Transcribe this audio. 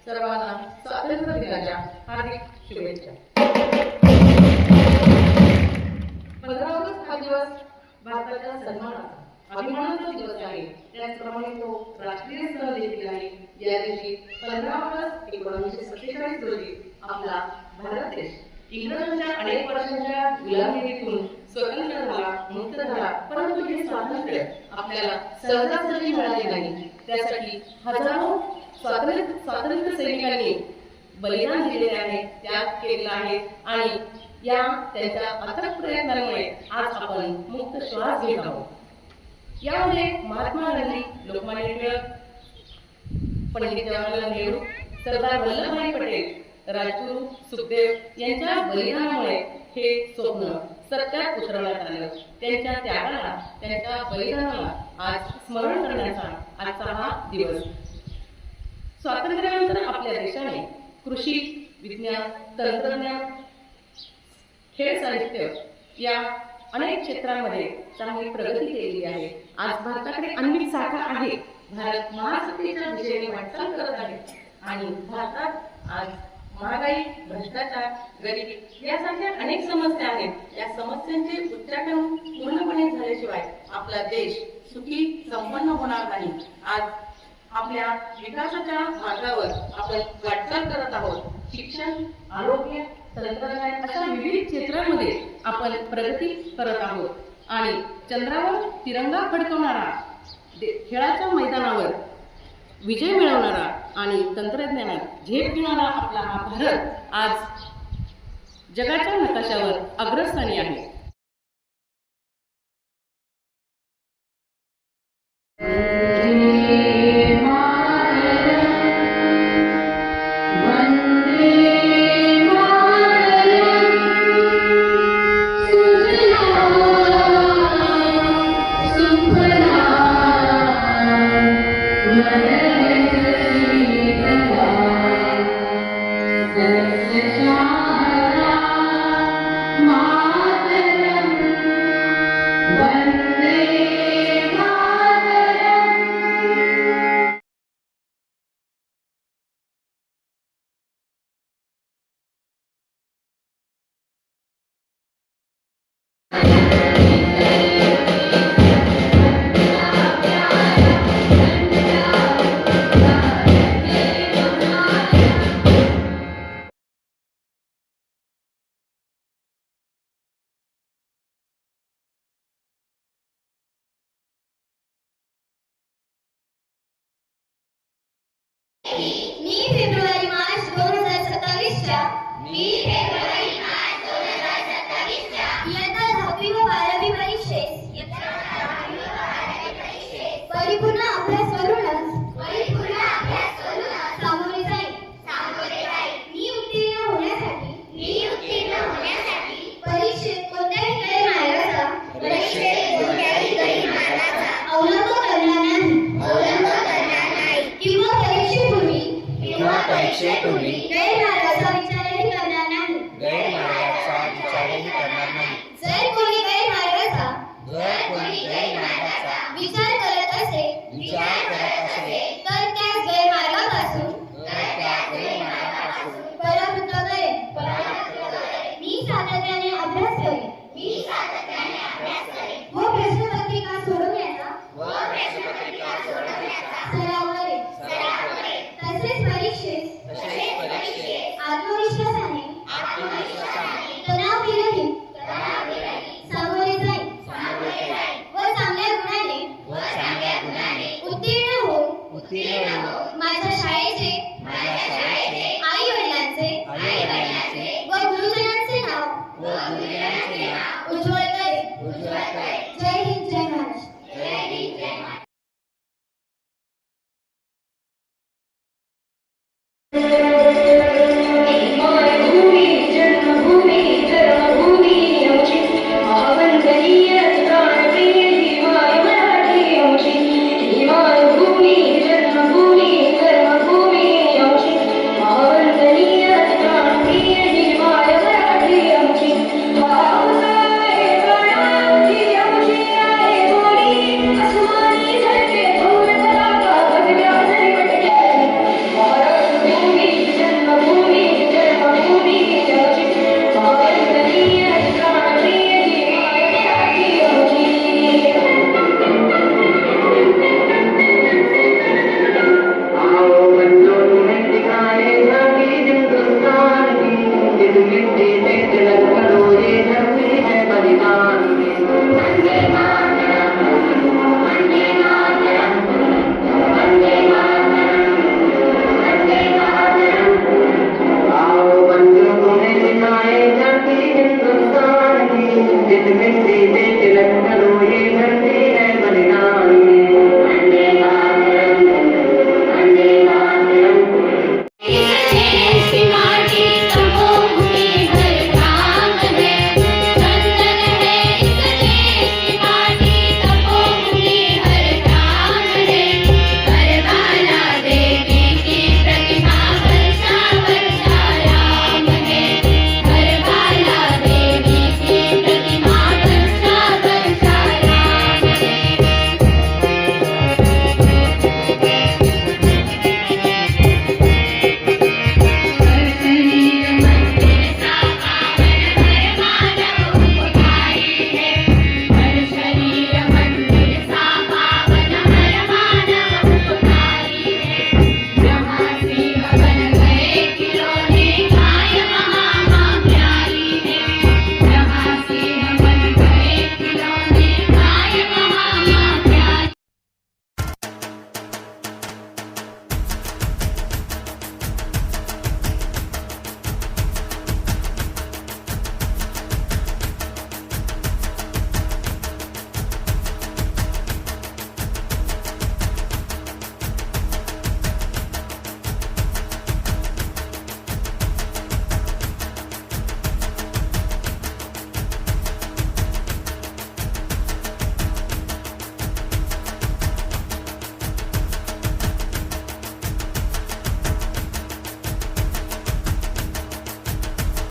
सर्वांना स्वातंत्र्य दिनाच्या हार्दिक शुभेच्छा। 15 ऑगस्ट हा दिवस भारताच्या सन्मानाचा अभिमानाचा दिवस आहे। त्याचप्रमाणे तो राष्ट्रीय सण देखील आहे। या दिवशी 15 ऑगस्ट 1947 रोजी आपला भारत देश इंग्रजांच्या अनेक वर्षांच्या गुलामीतून स्वतंत्र झाला, मुक्त झाला। परंतु हे स्वातंत्र्य आपल्याला सहजासहजी मिळाले नाही। त्यासाठी हजारो स्वातंत्र्य सैनिकांनी बलिदान दिलेले आहे, त्याग केलेला आहे आणि या त्यांच्या अथक प्रयत्नांमुळे आज आपण मुक्त श्वास घेत आहोत। यामध्ये महात्मा गांधी, लोकमान्य टिळक, पंडित जवाहरलाल नेहरू, सरदार वल्लभभाई पटेल, राजगुरू सुखदेव यांच्या बलिदानामुळे हे स्वप्न सत्यात उतरवण्यात आलं। त्यांच्या त्यागाला, त्यांच्या बलिदानाला आज स्मरण करण्याचा आजचा हा दिवस। स्वातंत्र्यानंतर आपल्या देशाने कृषी, विज्ञान, तंत्रज्ञान, खेळ साहित्य या अनेक क्षेत्रांमध्ये चांगली प्रगती केलेली आहे। आज भारताकडे अनेक शाखा आहे। भारत महासत्तेच्या दिशेने वाटचाल करत आहे आणि भारतात आज महागाई, भ्रष्टाचार, गरिबी यासारख्या अनेक समस्या आहेत। या समस्यांचे उच्चाटन पूर्णपणे झाल्याशिवाय आपला देश सुखी संपन्न होणार नाही। आज आपल्या विकासाच्या मार्गावर आपण वाटचाल करत आहोत। शिक्षण, आरोग्य, तंत्रज्ञान अशा विविध क्षेत्रांमध्ये आपण प्रगती करत आहोत आणि चंद्रावर तिरंगा फडकवणारा, खेळाच्या मैदानावर विजय मिळवणारा आणि तंत्रज्ञानात झेप घेणारा आपला हा भारत आज जगाच्या नकाशावर अग्रस्थानी आहे। मी फेब्रुवारी मार्च 2027 च्या इयत्ता 10वी व 12वी परीक्षेस परिपूर्ण अभ्यास करूनच सामोरे जाईन। मी उत्तीर्ण होण्यासाठी परीक्षेत कोणत्याही गैरमार्गाचा अवलंब करणार नाही किंवा परीक्षेपूर्वी गैरमार्गाचा विचारही करणार नाही। जर कोणी गैरमार्गाचा विचार करत असेल तर त्याच गैरमार्गापासून परावृत्त करेन। मी सातत्याने अभ्यास करेन व प्रश्नपत्रिका सोडवण्याचा सराव करेन। तसेच परीक्षेत आत्मविश्वासाने तणावविरहित सामोरे जाईन व चांगल्या गुणाने उत्तीर्ण होऊन माझ्या शाळेचे, आई वडिलांचे व गुरुजनांचे नाव उज्ज्वल करेन। जय हिंद, जय महाराष्ट्र।